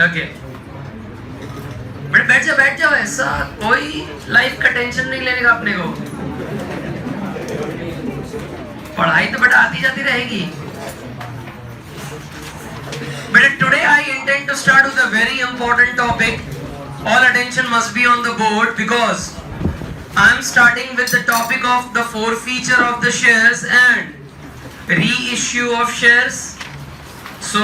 Okay, बैठ जाओ, ऐसा कोई लाइफ का टेंशन नहीं लेने का अपने को। पढ़ाई तो बेटा आती जाती रहेगी। But today I intend to start with a very important topic. All attention must be on the board because I am starting with the topic of the forfeiture of the shares and reissue of shares. So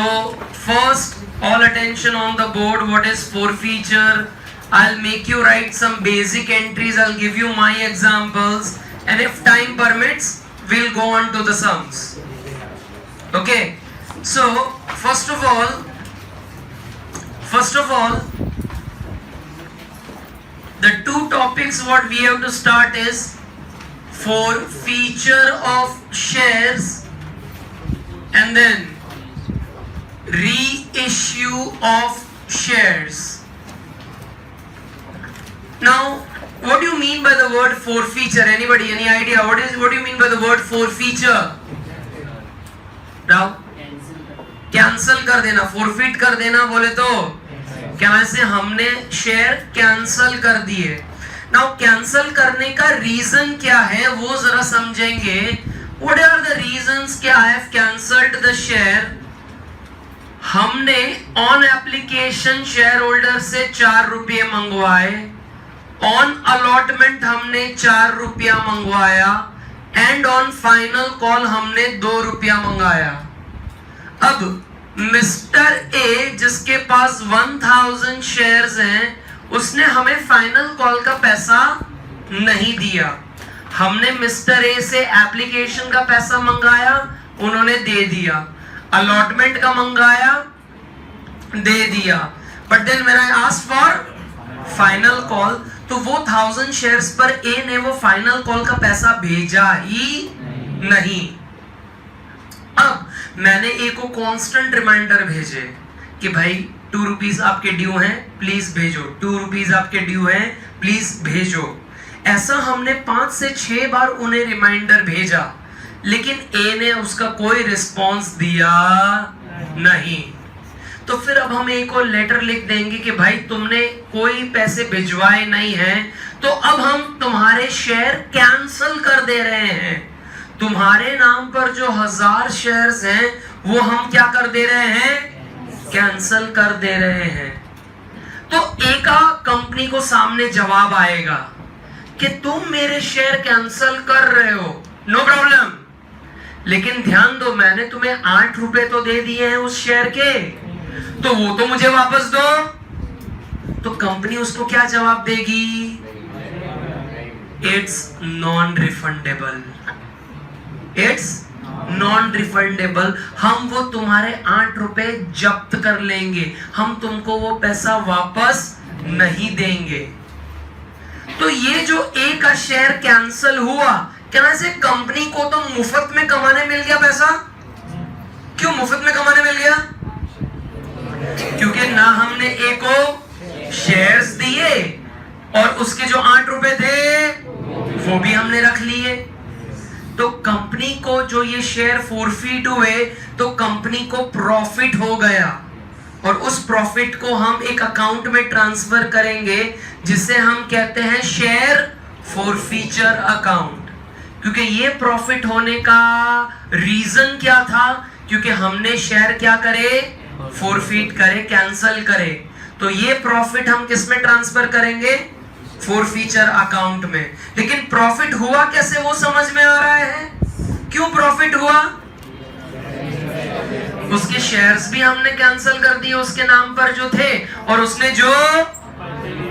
first, all attention on the board. What is forfeiture? I'll make you write some basic entries. I'll give you my examples, and if time permits, we'll go on to the sums. Okay. So first of all, the two topics what we have to start is forfeiture of shares and then reissue of shares. Now, what do you mean by the word forfeiture? Anybody, any idea? What do you mean by the word forfeiture? Now, cancel कर देना, forfeit कर देना बोले तो क्या, वैसे हमने share cancel कर दिए। नाउ कैंसल करने का रीजन क्या है वो जरा समझेंगे। व्हाट आर द रीजंस कि I have cancelled the share. हमने ऑन एप्लीकेशन शेयर होल्डर से 4 रुपये मंगवाए, ऑन अलॉटमेंट हमने 4 रुपया मंगवाया एंड ऑन फाइनल कॉल हमने 2 रुपया मंगाया। अब मिस्टर ए जिसके पास 1000 शेयर्स हैं उसने हमें फाइनल कॉल का पैसा नहीं दिया। हमने मिस्टर ए से एप्लीकेशन का पैसा मंगाया, उन्होंने दे दिया, अलॉटमेंट का मंगाया, दे दिया, but then when I asked for final call तो वो 1000 शेयर्स पर ए ने वो फाइनल कॉल का पैसा भेजा ही नहीं। अब मैंने ए को कांस्टेंट रिमाइंडर भेजे कि भाई 2 रुपीज आपके ड्यू हैं, प्लीज भेजो, 2 रुपीज आपके ड्यू हैं, प्लीज भेजो। ऐसा हमने 5 से 6 बार उन्हें रिमाइंडर भेजा, लेकिन ए ने उसका कोई रिस्पॉन्स दिया नहीं। तो फिर अब हम ए को लेटर लिख देंगे कि भाई तुमने कोई पैसे भिजवाए नहीं हैं, तो अब हम तुम्हारे शेयर कैंसल कर दे रहे हैं। तुम्हारे नाम पर जो 1000 शेयर्स हैं वो हम क्या कर दे रहे हैं, कैंसल कर दे रहे हैं। तो ए का कंपनी को सामने जवाब आएगा कि तुम मेरे शेयर कैंसल कर रहे हो, नो प्रॉब्लम, लेकिन ध्यान दो मैंने तुम्हें 8 रुपए तो दे दिए हैं उस शेयर के, तो वो तो मुझे वापस दो। तो कंपनी उसको क्या जवाब देगी, it's non refundable, it's non refundable. हम वो तुम्हारे 8 रुपए जब्त कर लेंगे, हम तुमको वो पैसा वापस नहीं देंगे। तो ये जो ए का शेयर कैंसल हुआ, क्या से कंपनी को तो मुफ्त में कमाने मिल गया पैसा। क्यों मुफ्त में कमाने मिल गया? क्योंकि ना हमने ए को शेयर्स दिए और उसके जो 8 रुपए थे वो भी हमने रख लिए। तो कंपनी को जो ये शेयर फोरफीट हुए तो कंपनी को प्रॉफिट हो गया और उस प्रॉफिट को हम एक अकाउंट में ट्रांसफर करेंगे जिसे हम कहते हैं शेयर फोरफीचर अकाउंट। क्योंकि ये प्रॉफिट होने का रीजन क्या था, क्योंकि हमने शेयर क्या करे, फोरफीट करे, कैंसल करे। तो ये प्रॉफिट हम किस में ट्रांसफर करेंगे, फोरफीचर अकाउंट में। लेकिन प्रॉफिट हुआ कैसे वो समझ में आ रहा है? क्यों प्रॉफिट हुआ? उसके शेयर्स भी हमने कैंसल कर दिए उसके नाम पर जो थे, और उसने जो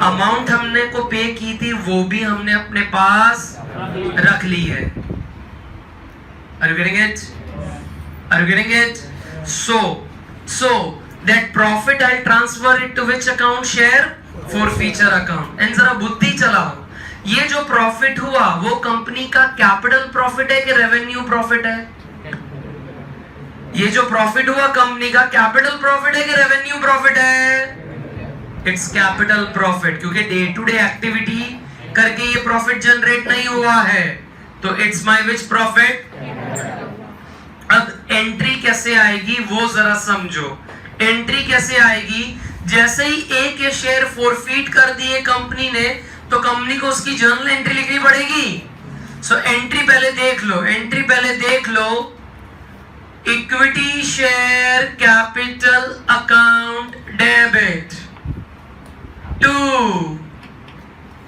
अमाउंट हमने को पे की थी वो भी हमने अपने पास रख ली है। Are you getting it? Are you getting it? So that profit I'll transfer it to which account? Share forfeiture account. And जरा बुद्धि चलाओ, ये जो प्रॉफिट हुआ वो कंपनी का कैपिटल प्रॉफिट है कि रेवेन्यू प्रॉफिट है? ये जो प्रॉफिट हुआ कंपनी का कैपिटल प्रॉफिट है कि रेवेन्यू प्रॉफिट है? इट्स कैपिटल प्रॉफिट, क्योंकि डे टू डे एक्टिविटी करके ये प्रॉफिट जनरेट नहीं हुआ है। तो इट्स माय विच प्रॉफिट। अब एंट्री कैसे आएगी वो जरा समझो। एंट्री कैसे आएगी? जैसे ही ए के शेयर फोरफीट कर दिए कंपनी ने, तो कंपनी को उसकी जर्नल एंट्री लिखनी पड़ेगी। सो एंट्री पहले देख लो, equity share capital account debit to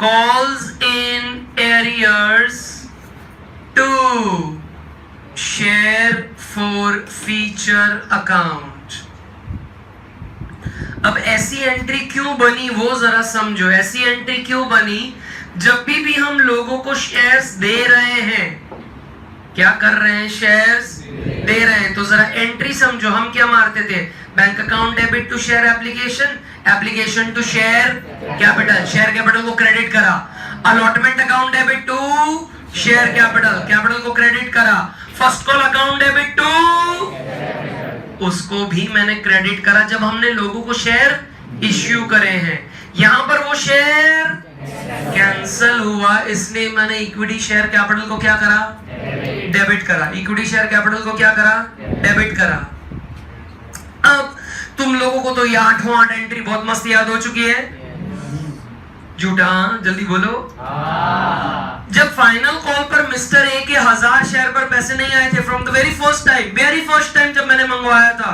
calls in arrears to share forfeiture account. अब ऐसी एंट्री क्यों बनी वो जरा समझो। ऐसी एंट्री क्यों बनी? जब भी हम लोगों को शेयर्स दे रहे हैं, क्या कर रहे हैं? शेयर्स दे रहे हैं। तो जरा एंट्री समझो। हम क्या मारते थे? Bank account debit to share application to share capital को क्रेडिट करा। Allotment account debit to share capital को क्रेडिट करा। First call account debit to, उसको भी मैंने क्रेडिट करा जब हमने लोगों को शेयर इश्यू करे हैं। यहां पर वो शेयर कैंसल हुआ, इसलिए मैंने इक्विटी शेयर कैपिटल को क्या करा? डेबिट करा। इक्विटी शेयर कैपिटल को क्या करा? डेबिट करा। अब तुम लोगों को तो ये 8 एंट्री बहुत मस्त याद हो चुकी है। झूठा? जल्दी बोलो। जब फाइनल कॉल पर मिस्टर ए के 1000 शेयर पर पैसे नहीं आए थे from the very first time जब मैंने मंगवाया था,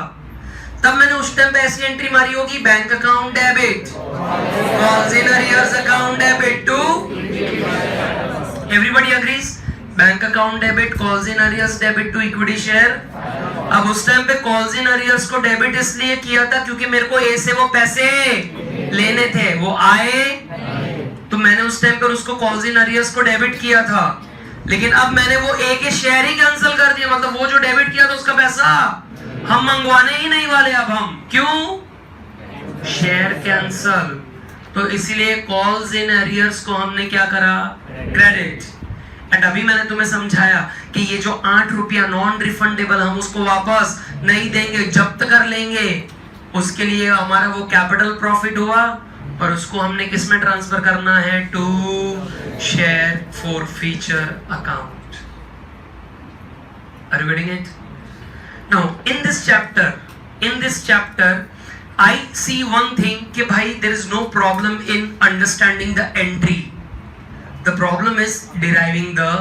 तब मैंने उस टाइम पे ऐसी एंट्री मारी होगी, bank account debit calls in arrears account debit to, everybody agrees? Bank account debit calls in arrears debit to equity share. अब उस टाइम पे कॉल्स इन अरियर्स को डेबिट इसलिए किया था क्योंकि मेरे को ए से वो पैसे लेने थे, वो आए, तो मैंने उस टाइम पर उसको कॉल्स इन अरियर्स को डेबिट किया था। लेकिन अब मैंने वो ए के शेयर ही कैंसिल कर दिया, मतलब वो जो डेबिट किया था उसका पैसा हम मंगवाने ही नहीं वाले। अब हम क्यों? Share cancel. तो इसीलिए कॉल्स इन अरियर्स को हमने क्या करा? क्रेडिट। एंड अभी मैंने तुम्हें समझाया कि ये जो 8 रुपया नॉन रिफंडेबल, हम उसको वापस नहीं देंगे, जब्त कर लेंगे। उसके लिए हमारा वो कैपिटल प्रॉफिट हुआ और उसको हमने किस में ट्रांसफर करना है? To share forfeiture account. Are you getting it? Now, in this chapter, I see one thing कि भाई there is no problem in understanding the entry. The problem is deriving the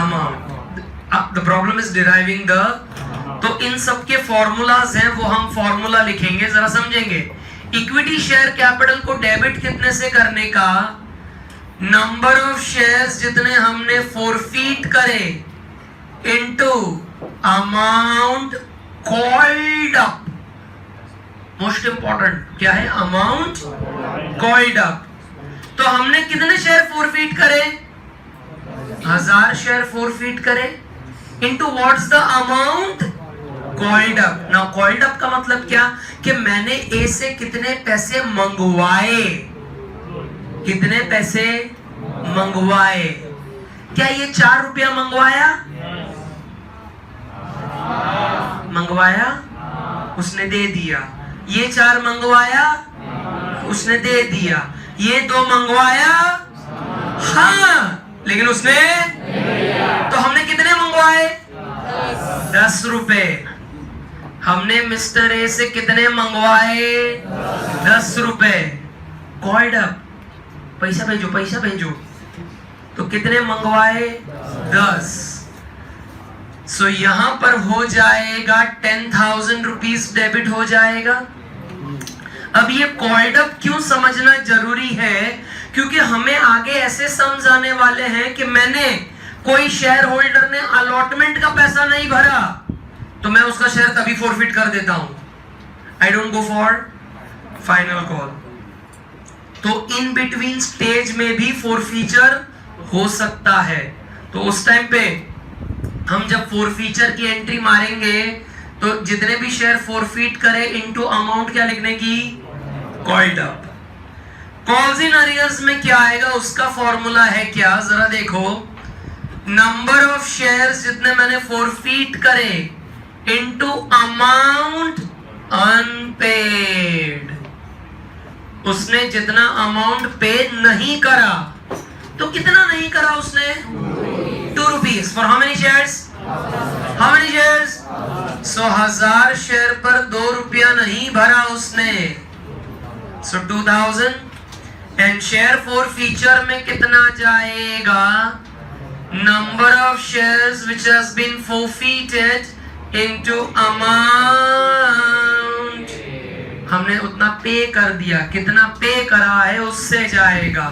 amount. The problem is deriving the. तो इन सब के formulas हैं, वो हम formula लिखेंगे, जरा समझेंगे। इक्विटी शेयर कैपिटल को डेबिट कितने से करने का? नंबर ऑफ शेयर्स जितने हमने फॉरफीट करे into amount called up. Most important क्या है? Amount called up. तो हमने कितने शेयर फॉरफीट करे? 1000 शेयर फॉरफीट करे into what's the amount called up. Now called up का मतलब क्या? कि मैंने ए से कितने पैसे मंगवाए। कितने पैसे मंगवाए? क्या ये 4 रुपया मंगवाया? उसने दे दिया। ये 4 मंगवाया? उसने दे दिया। ये 2 मंगवाया? हाँ, लेकिन उसने, तो हमने कितने मंगवाए? 10 रुपए। हमने मिस्टर ए से कितने मंगवाए? 10 रुपए। कॉल्ड अप, पैसा भेजो। तो कितने मंगवाए? 10। सो यहां पर हो जाएगा 10,000 रुपीज डेबिट हो जाएगा। अब ये कॉल्ड अप क्यों समझना जरूरी है? क्योंकि हमें आगे ऐसे सम्स आने वाले हैं कि मैंने, कोई शेयर होल्डर ने अलॉटमेंट का पैसा नहीं भरा, तो मैं उसका शेयर तभी फॉरफिट कर देता हूं। I don't go for final call. तो इन बिटवीन स्टेज में भी फॉरफीचर हो सकता है। तो उस टाइम पे हम जब फॉरफीचर की एंट्री मारेंगे तो जितने भी शेयर फॉरफीट करे इनटू अमाउंट क्या लिखने की? Called up. Calls in arrears में क्या आएगा? उसका फॉर्मूला है क्या? जरा देखो, नंबर ऑफ शेयर्स जितने मैंने फॉरफीट करे इनटू अमाउंट अनपेड। उसने जितना अमाउंट पे नहीं करा, तो कितना नहीं करा उसने? 2 rupees. For how many shares? So 1000 share पर 2 रुपया नहीं भरा उसने। So 2000 and share forfeiture में कितना जाएगा? Number of shares which has been forfeited into amount, हमने उतना पे कर दिया, कितना पे करा है उससे जाएगा।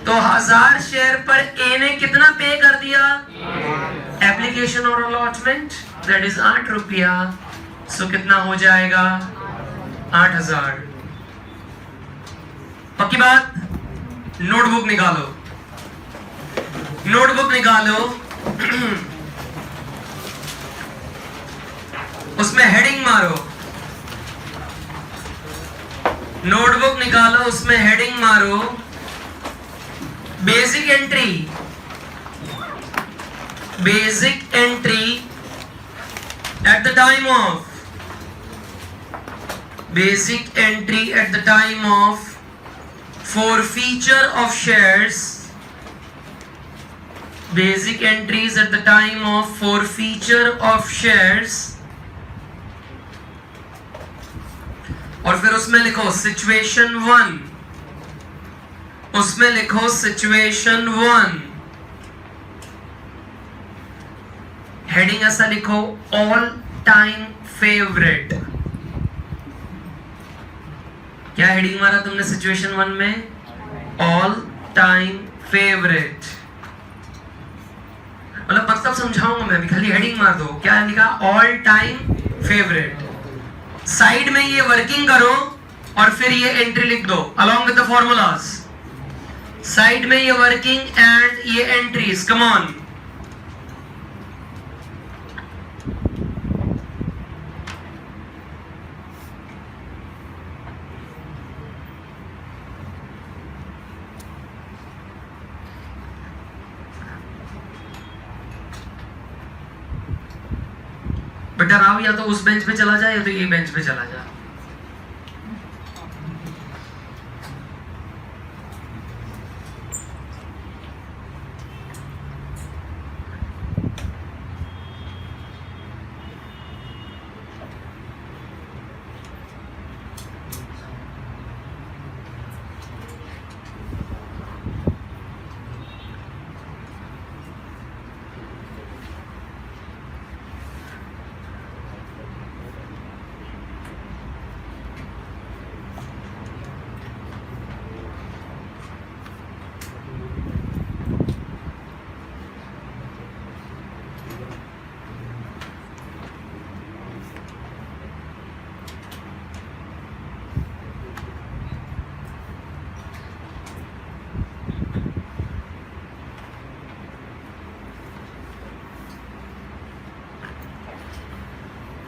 तो 1000 शेयर पर ए ने कितना पे कर दिया? एप्लीकेशन और अलॉटमेंट, दैट इज 8 रुपया। सो कितना हो जाएगा? 8000। पक्की बात? नोटबुक निकालो, नोटबुक निकालो, उसमें हेडिंग मारो, नोटबुक निकालो, उसमें हेडिंग मारो, basic entry, basic entry at the time of, basic entry at the time of forfeiture of shares, basic entries at the time of forfeiture of shares, और फिर उसमें लिखो सिचुएशन 1, उसमें लिखो सिचुएशन 1, हेडिंग ऐसा लिखो ऑल टाइम फेवरेट। क्या heading मारा तुमने सिचुएशन 1 में? All time favourite. मतलब समझाऊंगा मैं अभी, खाली हेडिंग मार दो। क्या लिखा? All time favourite. साइड में ये वर्किंग करो और फिर ये एंट्री लिख दो along with the formulas. Side में ये वर्किंग एंड ये एंट्रीज, कम ऑन। बेटा राव या तो उस बेंच पे चला जाए या तो ये बेंच पे चला जाए।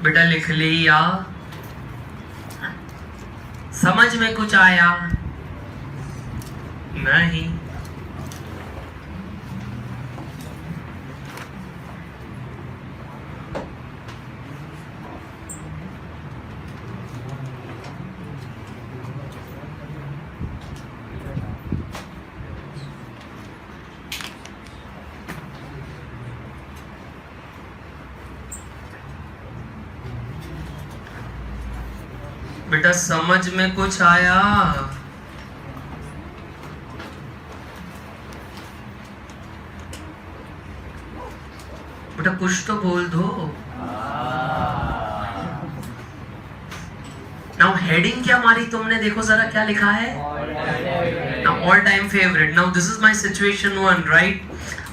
बेटा लिख लिया? समझ में कुछ आया? नहीं। बेटा समझ में कुछ आया? बेटा कुछ तो बोल दो। नाउ हेडिंग क्या मारी तुमने? देखो जरा क्या लिखा है। Now all time favourite. Now this is my situation 1, right?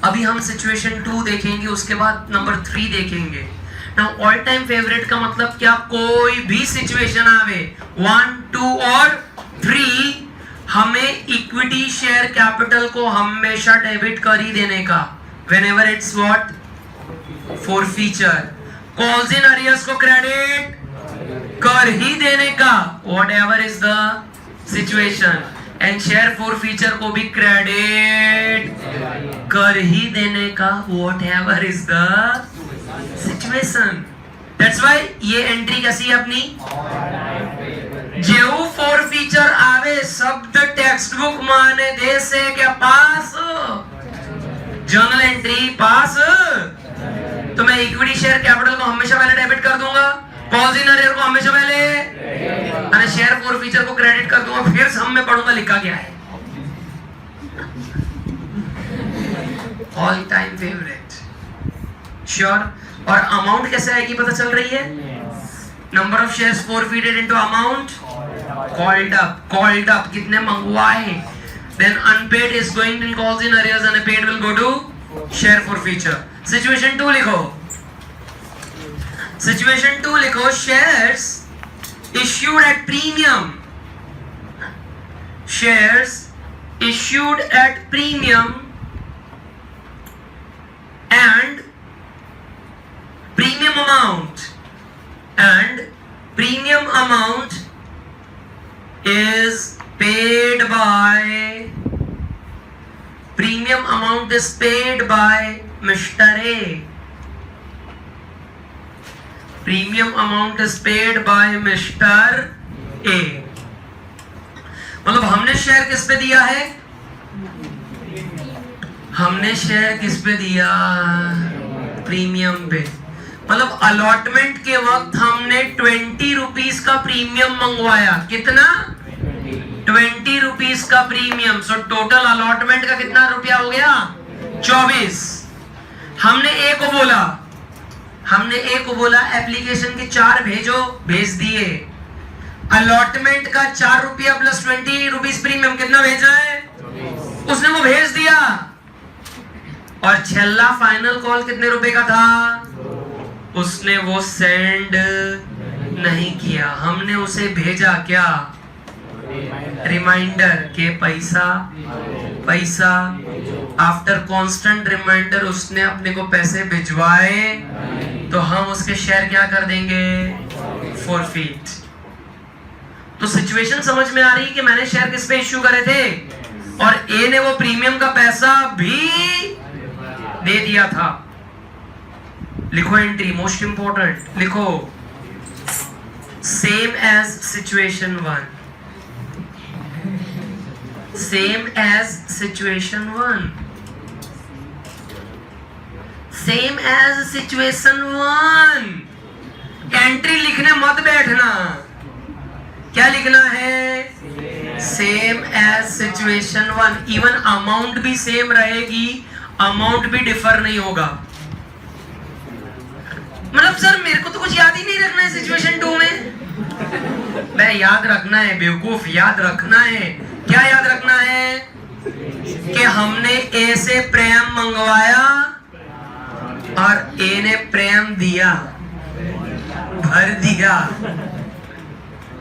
अभी हम सिचुएशन 2 देखेंगे, उसके बाद नंबर 3 देखेंगे। नाउ ऑल टाइम फेवरेट का मतलब क्या? कोई भी सिचुएशन आवे 1, 2 और 3, हमें इक्विटी शेयर कैपिटल को हमेशा डेबिट कर ही देने का। Whenever it's what? Forfeiture. Calls in arrears को क्रेडिट कर ही देने का, whatever is the situation. And share forfeiture को भी क्रेडिट कर ही देने का, whatever is the situation. That's why ये एंट्री कैसी है अपनी? जेऊ फॉरफीचर आवे शब्द टेक्स्ट बुक माने दे से क्या पास? जर्नल एंट्री पास। तो मैं इक्विटी शेयर कैपिटल को हमेशा पहले डेबिट कर दूंगा, कॉल्स इन अरियर को हमेशा पहले अरे शेयर फॉर फीचर को क्रेडिट कर दूंगा, फिर सम में पढ़ूंगा लिखा गया है। All time favourite. श्योर। और अमाउंट कैसे आएगी पता चल रही है? Number of shares forfeited into amount called up कितने मंगवाए, then unpaid is going in calls in arrears and paid will go to share forfeiture. Situation 2 लिखो। सिचुएशन 2 लिखो, shares issued at premium, shares issued at premium and premium amount is paid by Mr. A. Premium amount is paid by Mr. A. मतलब हमने share किस पे दिया है? हमने share किस पे दिया? प्रीमियम पे। मतलब अलॉटमेंट के वक्त हमने 20 रुपीस का प्रीमियम मंगवाया। कितना? 20 रुपीस का प्रीमियम। सो टोटल अलॉटमेंट का कितना रुपया हो गया? 24। हमने ए को बोला एप्लीकेशन के 4 भेजो, भेज दिए। अलॉटमेंट का 4 रुपया प्लस 20 रुपीस प्रीमियम कितना भेजा है? उसने वो भेज दिया। और छल्ला फाइनल कॉल कितने रुपए का था? उसने वो सेंड नहीं किया। हमने उसे भेजा क्या? रिमाइंडर के पैसा आफ्टर कांस्टेंट रिमाइंडर उसने अपने को पैसे भिजवाए, तो हम उसके शेयर क्या कर देंगे? फॉरफीट। तो सिचुएशन समझ में आ रही है कि मैंने शेयर किस पे इश्यू करे थे और ए ने वो प्रीमियम का पैसा भी दे दिया था। लिखो एंट्री, मोस्ट इंपॉर्टेंट लिखो, same as situation 1। Same as situation 1। Same as situation 1। Entry लिखने मत बैठना। क्या लिखना है? Same as situation 1। Even amount भी सेम रहेगी, अमाउंट भी डिफर नहीं होगा। मतलब सर मेरे को तो कुछ याद ही नहीं रखना है सिचुएशन 2 में। मैं याद रखना है बेवकूफ, याद रखना है। क्या याद रखना है? कि हमने ए से प्रेम मंगवाया और ए ने प्रेम दिया, भर दिया।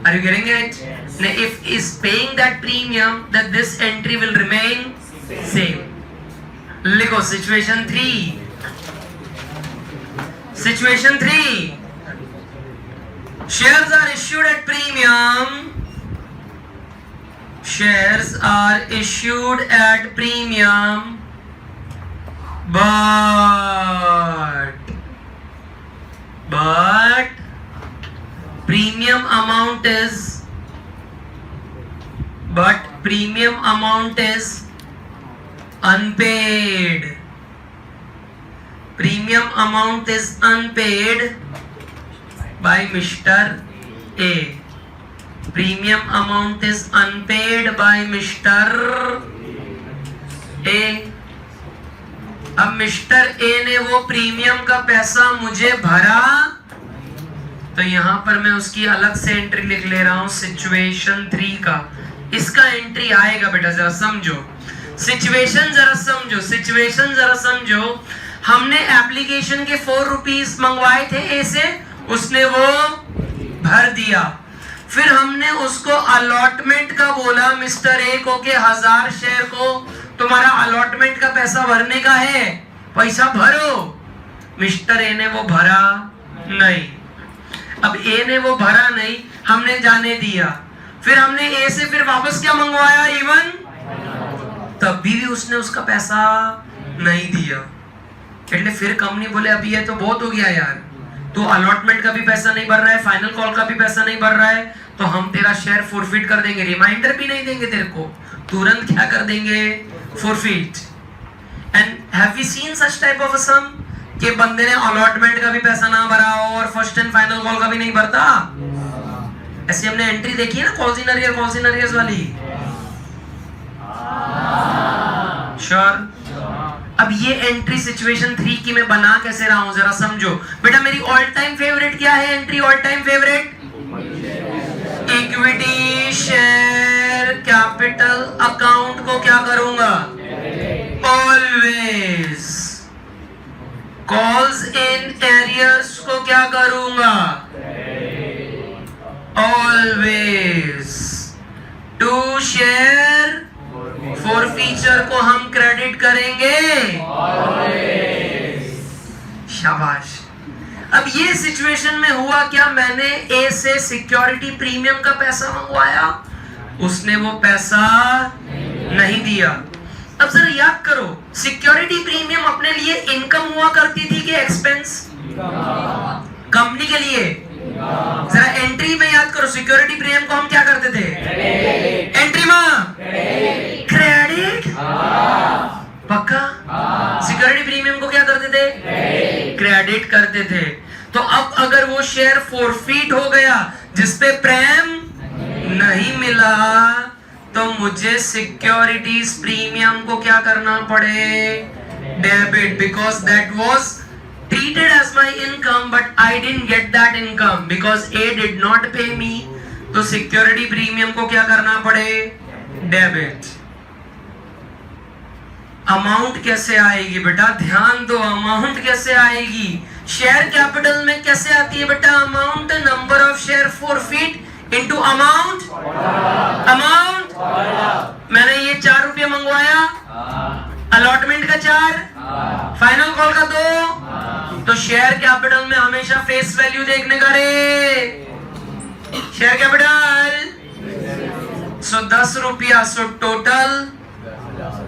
Are you getting it? Now, if is paying that premium, that this entry will remain same. लिखो situation 3. Situation 3. Shares are issued at premium. Shares are issued at premium, but premium amount is unpaid. Premium amount is unpaid by Mr. A. Premium amount is unpaid by Mr. A. अब mister A ने वो premium का पैसा मुझे भरा, तो यहां पर मैं उसकी अलग से एंट्री लिख ले रहा हूं सिचुएशन 3 का। इसका एंट्री आएगा बेटा, जरा समझो सिचुएशन, जरा समझो। हमने एप्लीकेशन के 4 रुपीस मंगवाए थे ए से, उसने वो भर दिया। फिर हमने उसको अलॉटमेंट का बोला मिस्टर ए को कि 1000 शेयर को तुम्हारा अलॉटमेंट का पैसा भरने का है, पैसा भरो। मिस्टर ए ने वो भरा नहीं। अब ए ने वो भरा नहीं, हमने जाने दिया। फिर हमने ए से फिर वापस क्या मंगवाया इवन, तब भी उसने उसका पैसा नहीं दिया। એટલે फिर कंपनी बोले अभी ये तो बहुत हो गया यार, तो अलॉटमेंट का भी पैसा नहीं भर रहा है, फाइनल कॉल का भी पैसा नहीं भर रहा है, तो हम तेरा शेयर फॉरफिट कर देंगे, रिमाइंडर भी नहीं देंगे तेरे को, तुरंत क्या कर देंगे, forfeit. And have we seen such type of a sum कि बंदे ने अलॉटमेंट का भी पैसा ना भरा हो और फर्स्ट एंड फाइनल कॉल का भी नहीं भरता? ऐसे हमने एंट्री देखी है ना, कॉल्स इन अरियर्स वाली। श्योर? अब ये एंट्री सिचुएशन 3 की मैं बना कैसे रहा हूं, जरा समझो बेटा। मेरी ऑल टाइम फेवरेट क्या है entry? All time favourite equity share capital account को क्या करूंगा? ऑलवेज। कॉल्स इन एरियर्स को क्या करूंगा? Always. To share forfeiture को हम क्रेडिट करेंगे। शाबाश। अब ये सिचुएशन में हुआ क्या, मैंने ए से सिक्योरिटी प्रीमियम का पैसा मंगवाया, उसने वो पैसा नहीं दिया। अब जरा याद करो, सिक्योरिटी प्रीमियम अपने लिए इनकम हुआ करती थी कि एक्सपेंस? कंपनी के लिए। जरा एंट्री में याद करो, सिक्योरिटी प्रीमियम को हम क्या करते थे? एंट्री में क्रेडिट। पक्का? सिक्योरिटी प्रीमियम को क्या करते थे? क्रेडिट करते थे। तो अब अगर वो शेयर फॉरफिट हो गया जिसपे प्रेम नहीं मिला, तो मुझे सिक्योरिटीज प्रीमियम को क्या करना पड़े? Debit, because that was treated as my income but I didn't get that income because A did not pay me। तो सिक्योरिटी प्रीमियम को क्या करना पड़े? डेबिट। अमाउंट कैसे आएगी बेटा? ध्यान दो, अमाउंट कैसे आएगी? शेयर कैपिटल में कैसे आती है बेटा amount? Number of share forfeit into amount. मैंने ये 4 रुपये मंगवाया, अलॉटमेंट का 4, फाइनल कॉल का 2, तो शेयर कैपिटल में हमेशा फेस वैल्यू देखने का रे। शेयर कैपिटल 10 रुपया, सो टोटल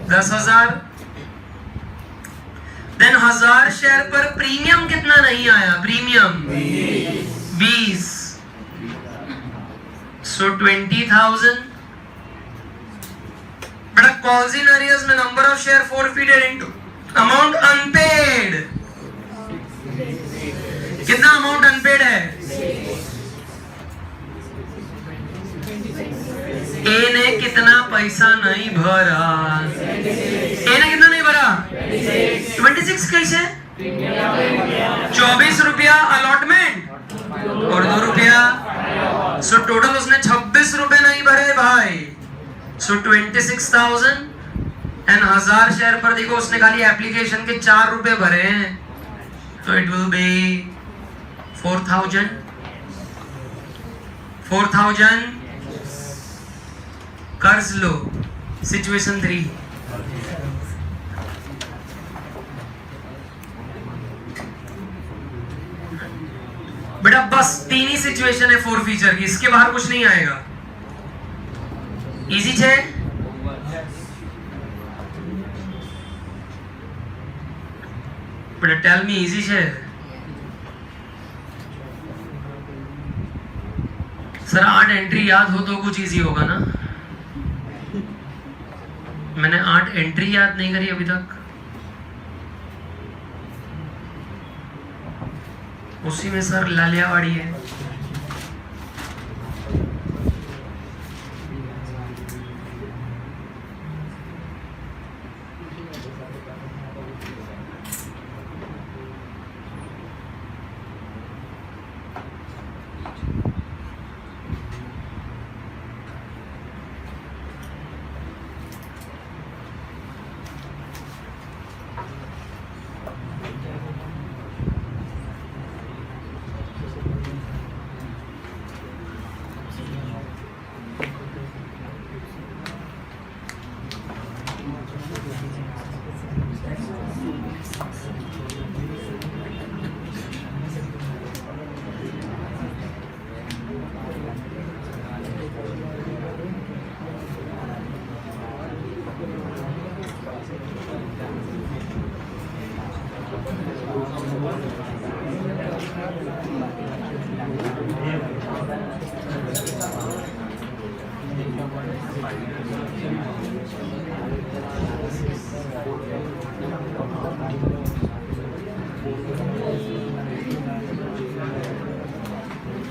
10,000। देन 1000 शेयर पर प्रीमियम कितना नहीं आया? Premium 20, so 20,000। बड़ा कॉल्स इन एरियर्स में number of share forfeited into amount unpaid. कितना अमाउंट अनपेड है? ए ने कितना पैसा नहीं भरा? ए ने कितना नहीं भरा? 26 कैसे? 24 रुपया अलॉटमेंट और 2 रुपया, सो टोटल उसने 26 रुपए नहीं भरे भाई। सो 26,000 एंड 1000 शेयर पर देखो उसने खाली एप्लीकेशन के 4 रुपए भरे हैं, तो इट विल बी 4,000। कर्ज लो। सिचुएशन 3। बेटा बस 3 ही सिचुएशन है 4 फीचर की, इसके बाहर कुछ नहीं आएगा। इजी है? बेटा टेल मी, इजी है? सर 8 एंट्री याद हो तो कुछ इजी होगा ना? मैंने 8 एंट्री याद नहीं करी अभी तक, उसी में सर लालियावाड़ी है।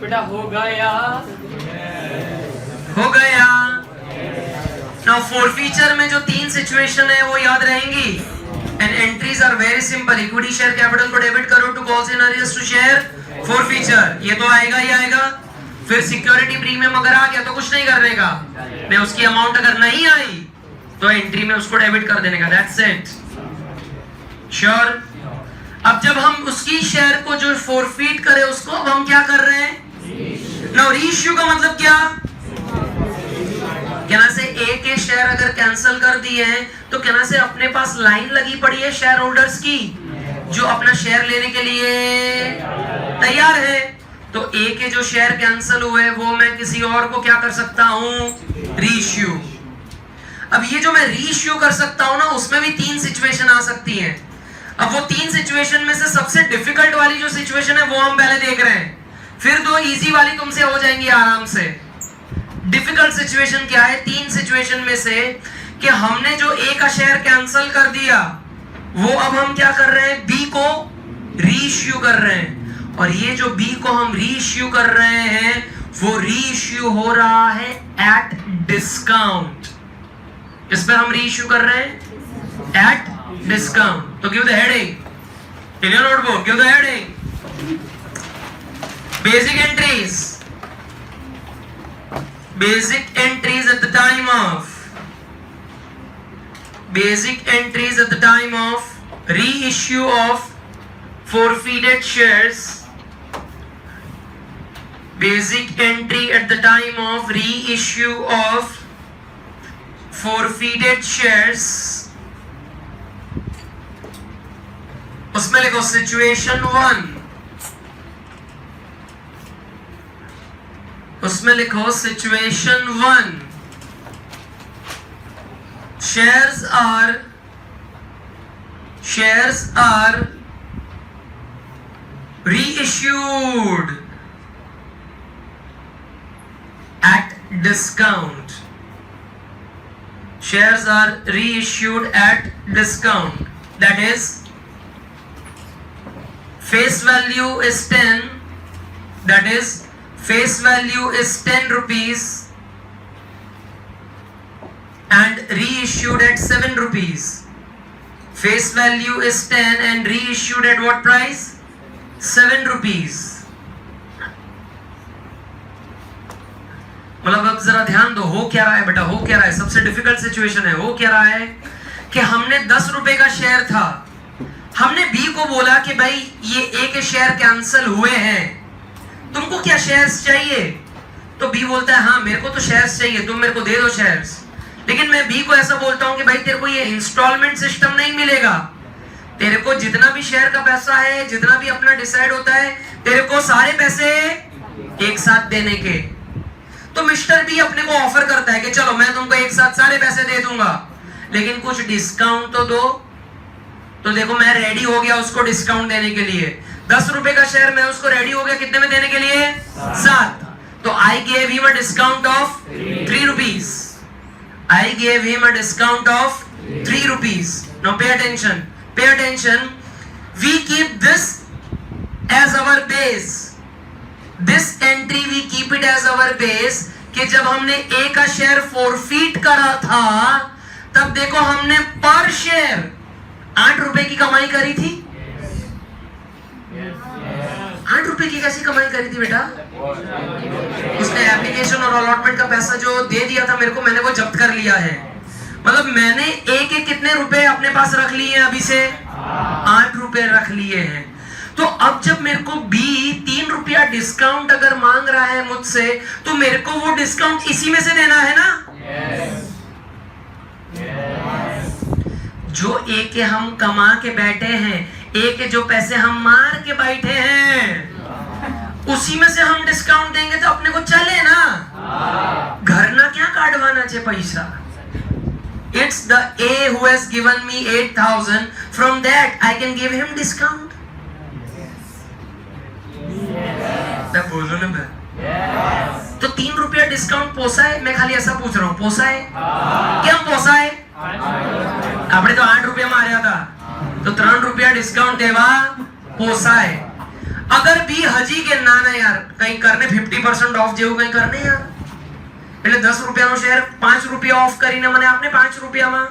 बेटा हो गया। हो गया। नाउ फोरफीचर में जो 3 सिचुएशन है वो याद रहेंगी। And entries are very simple. Equity share capital को डेबिट करो to call scenarios to share forfeiture, ये तो आएगा ही आएगा। फिर सिक्योरिटी प्रीमियम अगर आ गया तो कुछ नहीं करने का, मैं उसकी अमाउंट अगर नहीं आई तो एंट्री में उसको डेबिट कर देने का, दैट्स इट। श्योर। अब जब हम उसकी शेयर को जो फोरफीट करे उसको अब हम क्या कर रहे हैं? नाउ रीइश्यू का मतलब क्या? कहना से ए के शेयर अगर कैंसिल कर दिए हैं तो कहना से अपने पास लाइन लगी पड़ी है शेयर होल्डर्स की जो अपना शेयर लेने के लिए तैयार है। तो ए के जो शेयर कैंसिल हुए वो मैं किसी और को क्या कर सकता हूं? रीइश्यू। अब ये जो मैं रीइश्यू कर सकता हूं ना उसमें भी 3 सिचुएशन आ सकती हैं। अब वो 3 सिचुएशन में से सबसे डिफिकल्ट वाली जो सिचुएशन है वो हम पहले देख रहे हैं, फिर 2 इजी वाली तुमसे हो जाएंगी आराम से। डिफिकल्ट सिचुएशन क्या है? 3 सिचुएशन में से कि हमने जो ए का शेयर कैंसिल कर दिया वो अब हम क्या कर रहे हैं? बी को रीइश्यू कर रहे हैं। और ये जो बी को हम रीइश्यू कर रहे हैं वो रीइश्यू हो रहा है एट डिस्काउंट। इस पर हम रीइश्यू कर रहे हैं एट डिस्काउंट। तो give the heading in your notebook, give the heading basic entries. Basic entries at the time of reissue of forfeited shares. Basic entry at the time of reissue of forfeited shares. उसमें लिखो situation 1। उसमें लिखो situation 1, shares are reissued at discount. Shares are reissued at discount. That is, face value is 10. That is, face value is 10 rupees and reissued at 7 rupees. Face value is 10 and reissued at what price? 7 rupees. मतलब अब जरा ध्यान दो, हो क्या रहा है बेटा? हो क्या रहा है? सबसे डिफिकल्ट सिचुएशन है। हो क्या रहा है कि हमने 10 रुपए का शेयर था, हमने बी को बोला कि भाई ये ए के शेयर कैंसिल हुए हैं, तुमको क्या शेयर्स चाहिए? तो बी बोलता है हाँ मेरे को तो शेयर्स चाहिए, तुम मेरे को दे दो शेयर्स। लेकिन मैं बी को ऐसा बोलता हूं कि भाई तेरे को ये इंस्टॉलमेंट सिस्टम नहीं मिलेगा, तेरे को जितना भी शेयर का पैसा है, जितना भी अपना डिसाइड होता है, तेरे को सारे पैसे एक साथ देने के। तो मिस्टर बी अपने को ऑफर करता है कि चलो मैं तुमको एक साथ सारे पैसे दे दूंगा, लेकिन कुछ डिस्काउंट तो दो। तो देखो मैं रेडी हो गया उसको डिस्काउंट देने के लिए। 10 रुपए का शेयर मैं उसको रेडी हो गया कितने में देने के लिए? 7। तो I gave him a discount of 3 rupees. I gave him a discount of 3 rupees. Now pay attention. Pay attention. We keep this as our base. This entry we keep it as our base. कि जब हमने A का share forfeit करा था तब देखो हमने पर शेयर 8 रुपए की कमाई करी थी। 8 रुपए की कैसी कमाई करी थी बेटा? उसने एप्लीकेशन और अलॉटमेंट का पैसा जो दे दिया था मेरे को, मैंने वो जब्त कर लिया है। मतलब मैंने एक कितने रुपए अपने पास रख लिए हैं? अभी से 8 रुपए रख लिए हैं। तो अब जब मेरे को बी 3 रुपया डिस्काउंट अगर मांग रहा है मुझसे, तो मेरे को वो डिस्काउंट इसी में से देना है ना? जो ए के हम कमा के बैठे हैं, ए के जो पैसे हम मार के बैठे हैं, उसी में से हम डिस्काउंट देंगे तो अपने को चले ना। घर ना क्या काटवाना चाहिए पैसा। It's the A who has given me 8,000. From that I can give him discount. मैं बोलूं ना मैं? तो 3 रुपया डिस्काउंट पोसा है? मैं खाली ऐसा पूछ रहा हूँ, पोसा है? क्या पोसा है? आपने तो 8 रुपया मारा था, तो 3 रुपया डिस्काउंट देवा પોસાય. અગર બી હજી કે ના ના યાર કઈ કરને 50% ઓફ જેવું કઈ કરને યાર, એટલે 10 રૂપિયાનો શેર 5 રૂપિયા ઓફ કરીને મને આપને 5 રૂપિયામાં,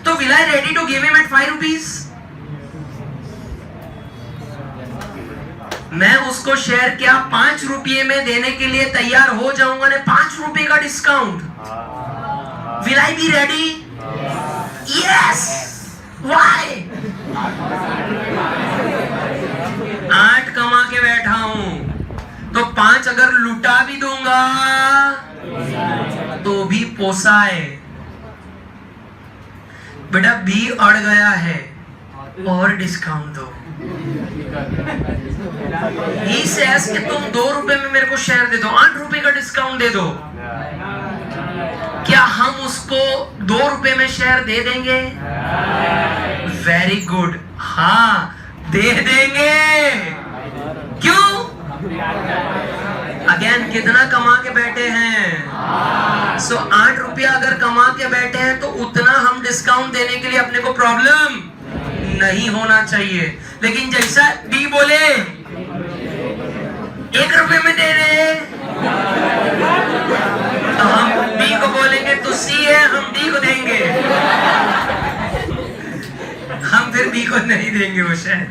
तो will I ready to give him at 5 rupees? मैं उसको शेयर क्या 5 रुपये में देने के लिए तैयार हो जाऊंगा ने 5 रुपए का discount. Will I be ready? Yes. Why? 8 कमा के बैठा हूं तो 5 अगर लुटा भी दूंगा तो भी पोसाए. बेटा बी अड़ गया है और डिस्काउंट दो. He says कि तुम 2 रुपए में मेरे को शेयर दे दो, 8 रुपए का डिस्काउंट दे दो. क्या हम उसको 2 रुपए में शेयर दे देंगे? वेरी गुड, हाँ दे देंगे. क्यों? अगेन कितना कमा के बैठे हैं? सो 8 रुपया अगर कमा के बैठे हैं तो उतना हम डिस्काउंट देने के लिए अपने को प्रॉब्लम नहीं होना चाहिए. लेकिन जैसा बी बोले 1 रुपए में दे रहे, तो हम बी को बोलेंगे तो सी है, हम डी को देंगे, हम फिर बी को नहीं देंगे वो शेयर.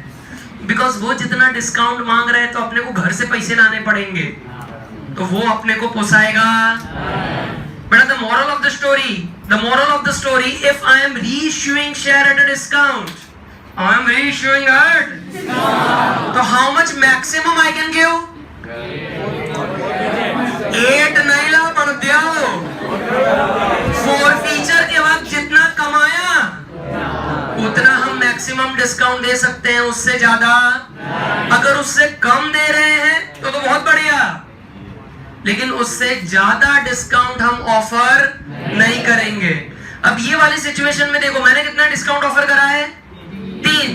बिकॉज वो जितना डिस्काउंट मांग रहे हैं तो अपने को घर से पैसे लाने पड़ेंगे, तो वो अपने को पोसाएगा. But the moral of the story, if I am reissuing share at a discount, I am reissuing at, so how much maximum I can give? 8 नहीं ला पर दियो. फॉरफीचर के बाद जितना कमाया उतना हम मैक्सिमम डिस्काउंट दे सकते हैं, उससे ज्यादा. अगर उससे कम दे रहे हैं तो बहुत बढ़िया, लेकिन उससे ज्यादा डिस्काउंट हम ऑफर नहीं करेंगे. अब ये वाली सिचुएशन में देखो मैंने कितना डिस्काउंट ऑफर करा है? 3,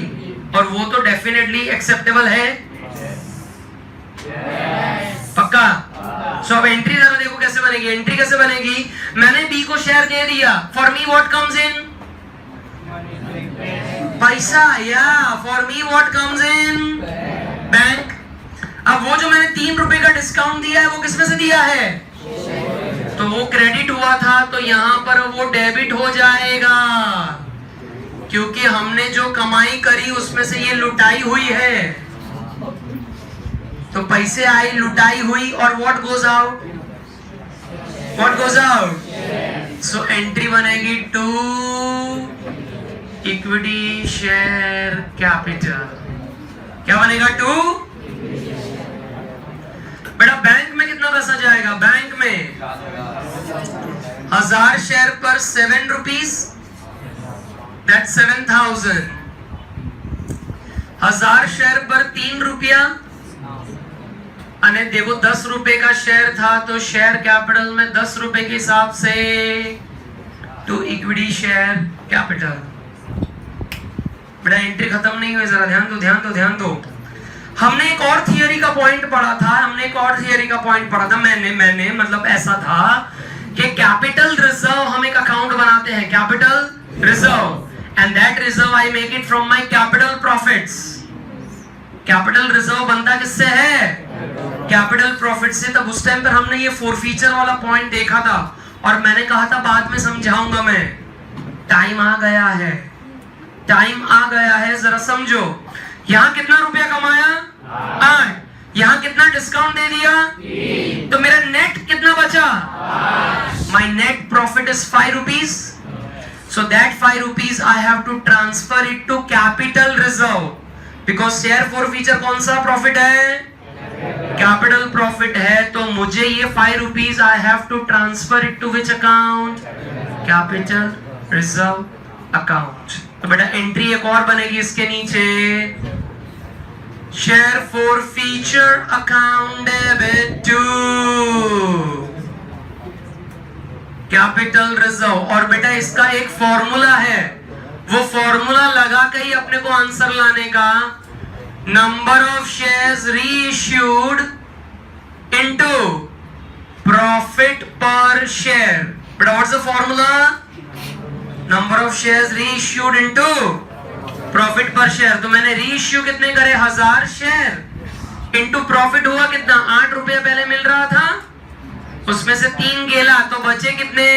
और वो तो डेफिनेटली एक्सेप्टेबल है. पक्का? सो अब एंट्री जरा देखो कैसे बनेगी. एंट्री कैसे बनेगी? मैंने बी को शेयर दे दिया. For me what comes in? पैसा. या for me what comes in? Bank. अब वो जो मैंने 3 रुपए का डिस्काउंट दिया है वो किसमें से दिया है? तो वो क्रेडिट हुआ था तो यहां पर वो डेबिट हो जाएगा, क्योंकि हमने जो कमाई करी उसमें से ये लुटाई हुई है. तो पैसे आई, लुटाई हुई, और what goes out? What goes out? So entry बनेगी टू इक्विटी शेयर कैपिटल. क्या बनेगा? 2. बेटा बैंक में कितना पैसा जाएगा? बैंक में 1000 शेयर पर 7 रुपीज, दैट 7000. 1000 शेयर पर 3 रुपया, अने देखो 10 रुपए का शेयर था तो शेयर कैपिटल में 10 रुपए के हिसाब से टू इक्विटी शेयर कैपिटल. बेटा एंट्री खत्म नहीं हुई, जरा ध्यान दो. हमने एक और थियरी का पॉइंट पढ़ा था. मैंने मतलब ऐसा था कि कैपिटल रिजर्व हम एक अकाउंट बनाते हैं, capital reserve, and that reserve I make it from my capital profits. Capital reserve बनता किससे है? कैपिटल प्रॉफिट से. तब उस टाइम पर हमने ये फॉरफीचर वाला पॉइंट देखा था और मैंने कहा था बाद में समझाऊंगा मैं. टाइम आ गया है, जरा समझो. यहां कितना रुपया कमाया? 8. यहां कितना डिस्काउंट दे दिया? 3. तो मेरा नेट कितना बचा? 5. My net profit is 5 rupees. So that 5 rupees I have to transfer it to capital reserve, because share forfeiture कौन सा प्रॉफिट है? कैपिटल प्रॉफिट है. तो मुझे ये 5 rupees I have to transfer it to which account? Capital reserve account. तो बेटा entry एक और बनेगी इसके नीचे, share forfeiture account debit to capital reserve. और बेटा इसका एक फॉर्मूला है, वो फॉर्मूला लगा के ही अपने को आंसर लाने का. Number of shares reissued into profit पर शेयर. बेटा what's the formula? Number of shares reissued into profit पर शेयर, तो मैंने री इश्यू कितने करे, 1000 शेयर इंटू प्रॉफिट हुआ कितना, 8 रुपया पहले मिल रहा था, उसमें से 3 गेला तो बचे कितने,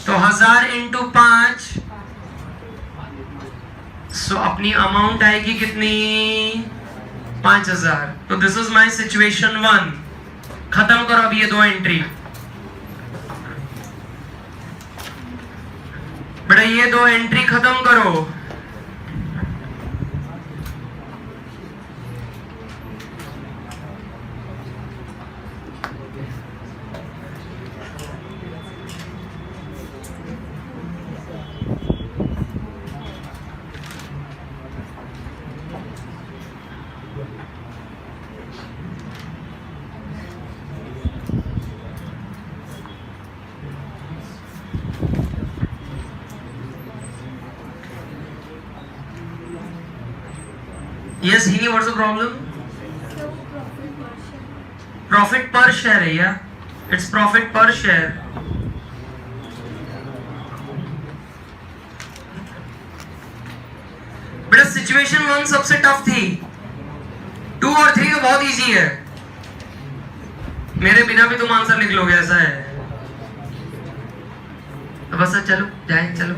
तो 1000 इंटू 5, सो अपनी अमाउंट आएगी कितनी, 5000। तो दिस इज माई सिचुएशन 1। खत्म करो अब ये 2 एंट्री, बेटा ये 2 एंट्री खत्म करो। Yes, Hini, what's the problem? Profit per share है या? It's profit per share. बेटा सिचुएशन 1 सबसे टफ थी, 2 और 3 तो बहुत इजी है, मेरे बिना भी तुम आंसर लिख लोगे, ऐसा है। तो बस चलो जाए, चलो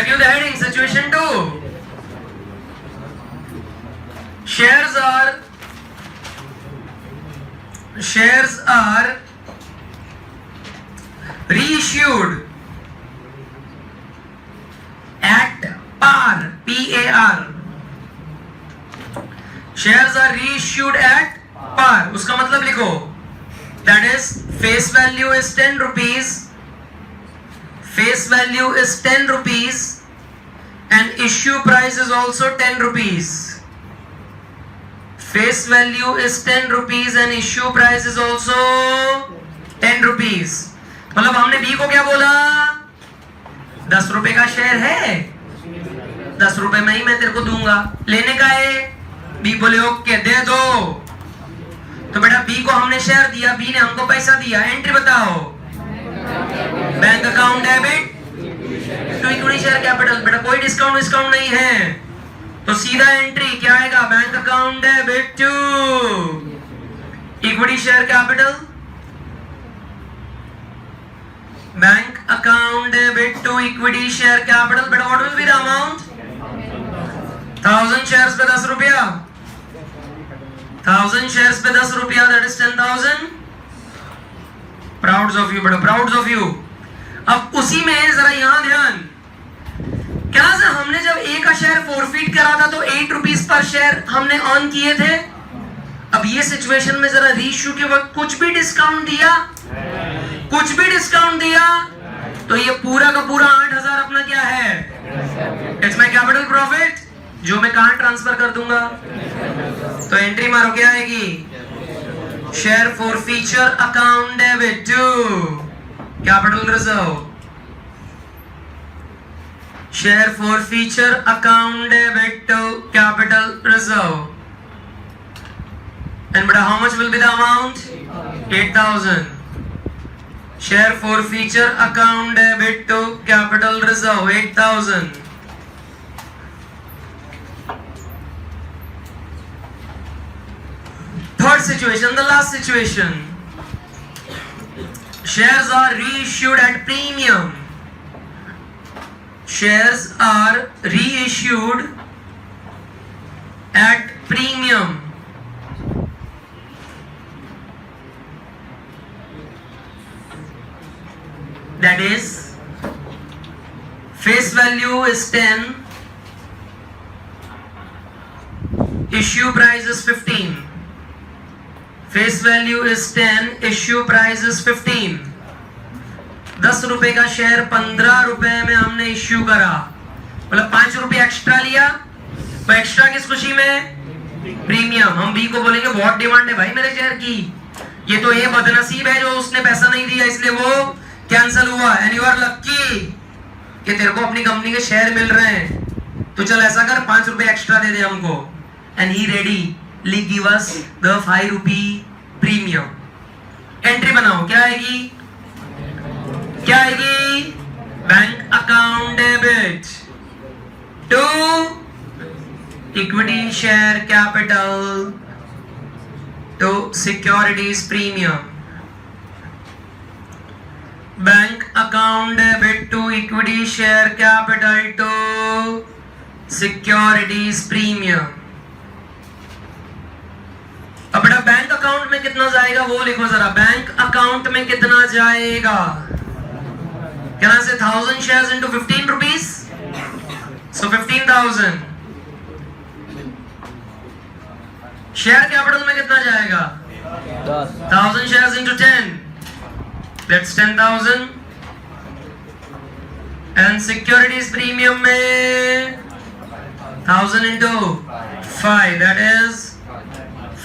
give the heading situation 2. Shares are reissued at par, PAR. Shares are reissued at par, उसका मतलब लिखो, that is face value is 10 rupees, face value is 10 rupees and issue price is also 10 rupees. Face value is 10 rupees and issue price is also 10 rupees. मतलब हमने B को क्या बोला, 10 रुपए का शेयर है, 10 रुपए में ही मैं तेरे को दूंगा, लेने का है। बी बोले ओके दे दो, तो बेटा बी को हमने शेयर दिया, बी ने हमको पैसा दिया। एंट्री बताओ, bank account debit to equity share capital, बेटा कोई डिस्काउंट नहीं है, तो सीधा एंट्री क्या आएगा, bank account debit to equity share capital, bank account debit to equity share capital. बेटा what will be the amount, 1000 shares पे 10 रुपया, 1000 शेयर्स पे 10 रुपया, that is 10,000। Proud of you बेटा, प्राउड ऑफ यू। अब उसी में जरा यहां ध्यान, क्या सर हमने जब ए का शेयर फॉरफिट करा था तो 8 रुपीस पर शेयर हमने ऑन किए थे। अब ये सिचुएशन में जरा रीइश्यू के वक्त कुछ भी डिस्काउंट दिया, कुछ भी डिस्काउंट दिया, तो ये पूरा का पूरा 8000 अपना क्या है, इट्स माय कैपिटल प्रॉफिट, जो मैं कहां ट्रांसफर कर दूंगा। तो एंट्री मारो क्या आएगी, share forfeiture account debit to capital reserve, share forfeiture account debit to capital reserve. And but how much will be the amount? 8,000. Share forfeiture account debit to capital reserve 8,000. Third situation, the last situation. Shares are reissued at premium. Shares are reissued at premium. That is, face value is 10, issue price is 15. Face value is 10, issue price is 15. 10 रुपए का share 15 रुपए में हमने issue करा, मतलब 5 रुपए extra लिया। तो एक्स्ट्रा किस खुशी में, प्रीमियम। हम बी को बोलेंगे बहुत डिमांड है भाई मेरे शेयर की, ये तो ये बदनसीब है जो उसने पैसा नहीं दिया इसलिए वो कैंसिल हुआ, एंड यू आर लक्की कि तेरे को अपनी कंपनी के शेयर मिल रहे हैं, तो चल ऐसा कर 5 रुपए एक्स्ट्रा दे दे हमको, and he ready give us the 5 rupee premium. Entry बनाओ, क्या आएगी, क्या आएगी, bank account debit to equity share capital to securities premium, bank account debit to equity share capital to securities premium. अब बेटा बैंक अकाउंट में कितना जाएगा वो लिखो जरा, बैंक अकाउंट में कितना जाएगा, क्या से 1000 शेयर्स इनटू 15 रुपीस, सो 15,000। शेयर कैपिटल में कितना जाएगा, 1000 shares into 10, that's 10,000, and securities premium में 1000 into 5, that is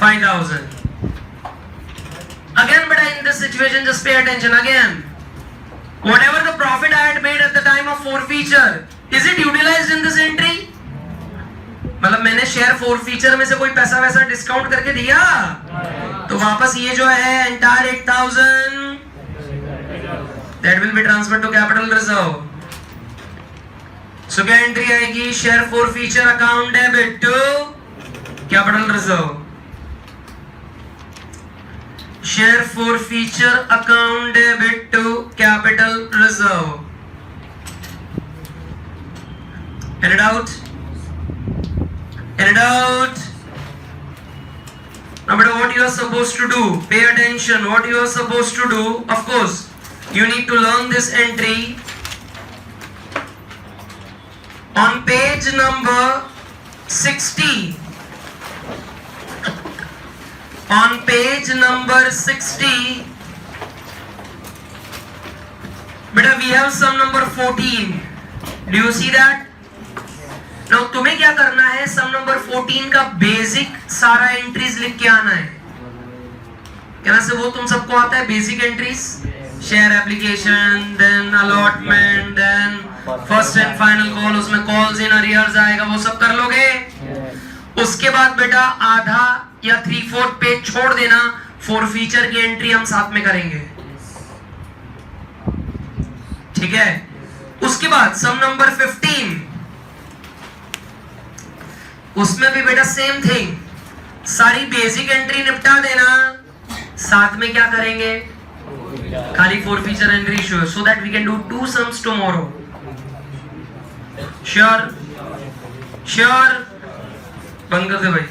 5,000. Again, but in this situation, just pay attention again. Whatever the profit I had made at the time of forfeiture, is it utilized in this entry? मतलब मैंने share forfeiture में से कोई पैसा वैसा discount करके दिया, तो वापस ये जो है entire 8,000 that will be transferred to capital reserve. So क्या एंट्री आएगी, share forfeiture account debit to capital reserve. Share forfeiture account debit to capital reserve. Any doubt? Any doubt? Now, but what you are supposed to do? Pay attention. What you are supposed to do? Of course, you need to learn this entry on page number 60. On page number 60, beta we have sum number 14. Do you see that? Now तुम्हें क्या करना है, sum number 14 का basic सारा entries लिख के आना है। क्या से वो तुम सबको आता है basic entries, share application, then allotment, then first and final call, उसमें कॉल्स इन अरियर्स आएगा, वो सब कर लोगे। उसके बाद बेटा आधा या 3/4 पेज छोड़ देना, फॉरफीचर की एंट्री हम साथ में करेंगे, ठीक है। उसके बाद सम नंबर 15, उसमें भी बेटा सेम थिंग, सारी बेसिक एंट्री निपटा देना, साथ में क्या करेंगे, खाली forfeiture entry so that we can do 2 sums tomorrow. Sure sure, बंद कर दे भाई।